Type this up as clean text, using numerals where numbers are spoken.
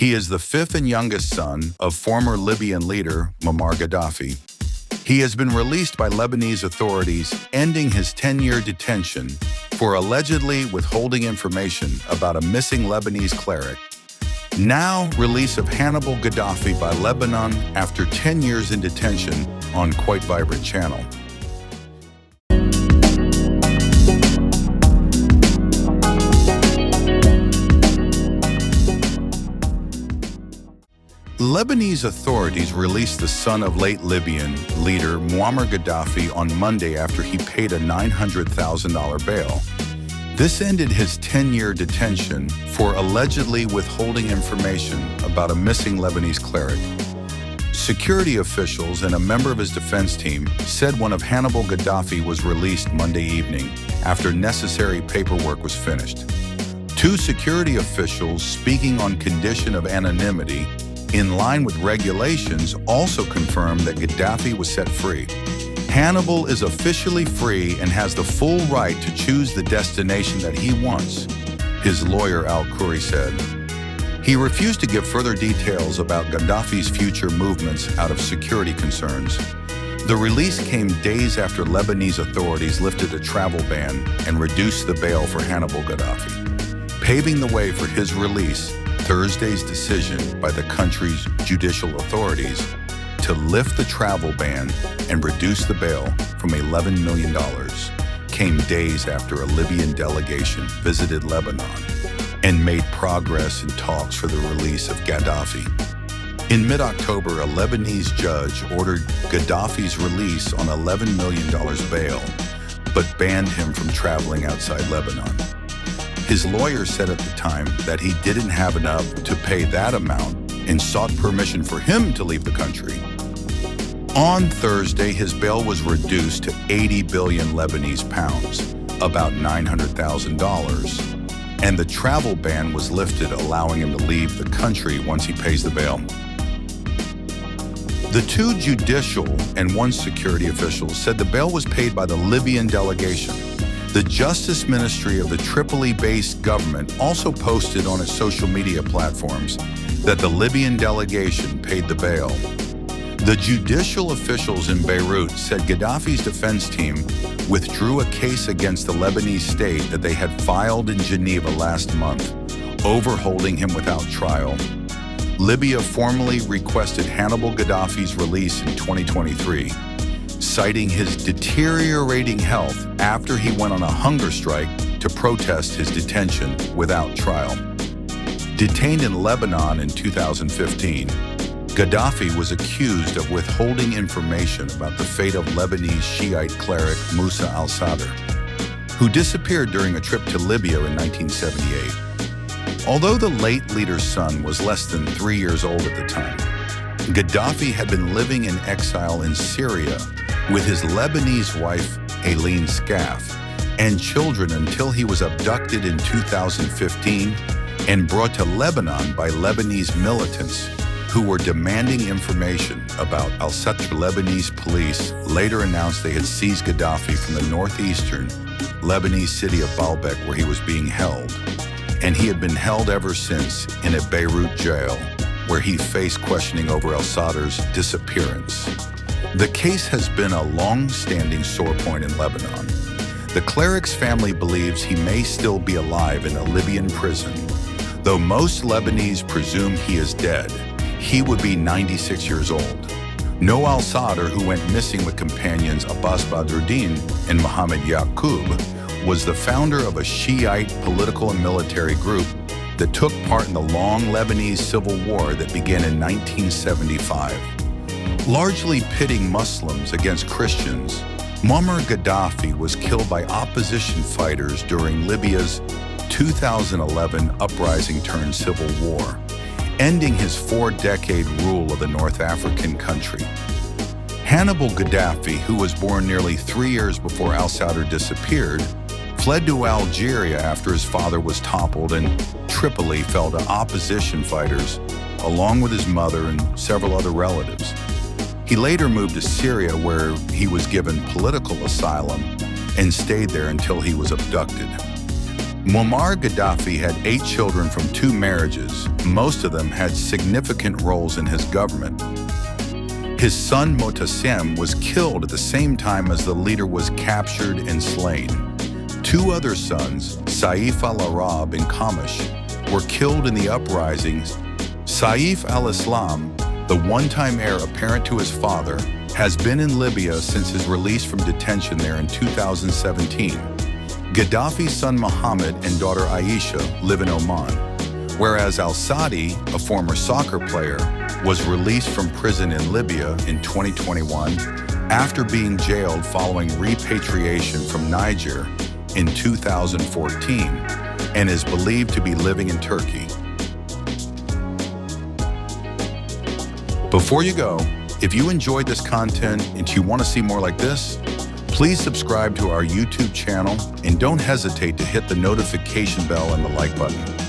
He is the fifth and youngest son of former Libyan leader Muammar Gaddafi. He has been released by Lebanese authorities, ending his 10-year detention for allegedly withholding information about a missing Lebanese cleric. Now, release of Hannibal Gaddafi by Lebanon after 10 years in detention on Quite Vibrant Channel. Lebanese authorities released the son of late Libyan leader Muammar Gaddafi on Monday after he paid a $900,000 bail. This ended his 10-year detention for allegedly withholding information about a missing Lebanese cleric. Security officials and a member of his defense team said one of Hannibal Gaddafi was released Monday evening after necessary paperwork was finished. Two security officials speaking on condition of anonymity in line with regulations also confirmed that Gaddafi was set free. Hannibal is officially free and has the full right to choose the destination that he wants, his lawyer al-Khoury said. He refused to give further details about Gaddafi's future movements out of security concerns. The release came days after Lebanese authorities lifted a travel ban and reduced the bail for Hannibal Gaddafi, paving the way for his release. Thursday's decision by the country's judicial authorities to lift the travel ban and reduce the bail from $11 million came days after a Libyan delegation visited Lebanon and made progress in talks for the release of Gaddafi. In mid-October, a Lebanese judge ordered Gaddafi's release on $11 million bail, but banned him from traveling outside Lebanon. His lawyer said at the time that he didn't have enough to pay that amount and sought permission for him to leave the country. On Thursday, his bail was reduced to 80 billion Lebanese pounds, about $900,000, and the travel ban was lifted, allowing him to leave the country once he pays the bail. The two judicial and one security officials said the bail was paid by the Libyan delegation. The Justice Ministry of the Tripoli-based government also posted on its social media platforms that the Libyan delegation paid the bail. The judicial officials in Beirut said Gaddafi's defense team withdrew a case against the Lebanese state that they had filed in Geneva last month, overholding him without trial. Libya formally requested Hannibal Gaddafi's release in 2023. Citing his deteriorating health after he went on a hunger strike to protest his detention without trial. Detained in Lebanon in 2015, Gaddafi was accused of withholding information about the fate of Lebanese Shiite cleric Moussa al-Sadr, who disappeared during a trip to Libya in 1978. Although the late leader's son was less than 3 years old at the time, Gaddafi had been living in exile in Syria with his Lebanese wife, Aileen Scaff, and children until he was abducted in 2015 and brought to Lebanon by Lebanese militants who were demanding information about al-Sadr. Lebanese police later announced they had seized Gaddafi from the northeastern Lebanese city of Baalbek, where he was being held, and he had been held ever since in a Beirut jail, where he faced questioning over al-Sadr's disappearance. The case has been a long-standing sore point in Lebanon. The cleric's family believes he may still be alive in a Libyan prison. Though most Lebanese presume he is dead, he would be 96 years old. No al-Sadr, who went missing with companions Abbas Badruddin and Mohammed Yaqub, was the founder of a Shiite political and military group that took part in the long Lebanese civil war that began in 1975. Largely pitting Muslims against Christians, Muammar Gaddafi was killed by opposition fighters during Libya's 2011 uprising-turned-civil war, ending his 4-decade rule of the North African country. Hannibal Gaddafi, who was born nearly 3 years before al-Sadr disappeared, fled to Algeria after his father was toppled, and Tripoli fell to opposition fighters, along with his mother and several other relatives. He later moved to Syria, where he was given political asylum and stayed there until he was abducted. Muammar Gaddafi had 8 children from 2 marriages. Most of them had significant roles in his government. His son Motassem was killed at the same time as the leader was captured and slain. 2 other sons, Saif al-Arab and Kamish, were killed in the uprisings. Saif al-Islam, the one-time heir apparent to his father, has been in Libya since his release from detention there in 2017. Gaddafi's son Mohammed and daughter Aisha live in Oman, whereas al-Sadr, a former soccer player, was released from prison in Libya in 2021 after being jailed following repatriation from Niger in 2014 and is believed to be living in Turkey. Before you go, if you enjoyed this content and you want to see more like this, please subscribe to our YouTube channel and don't hesitate to hit the notification bell and the like button.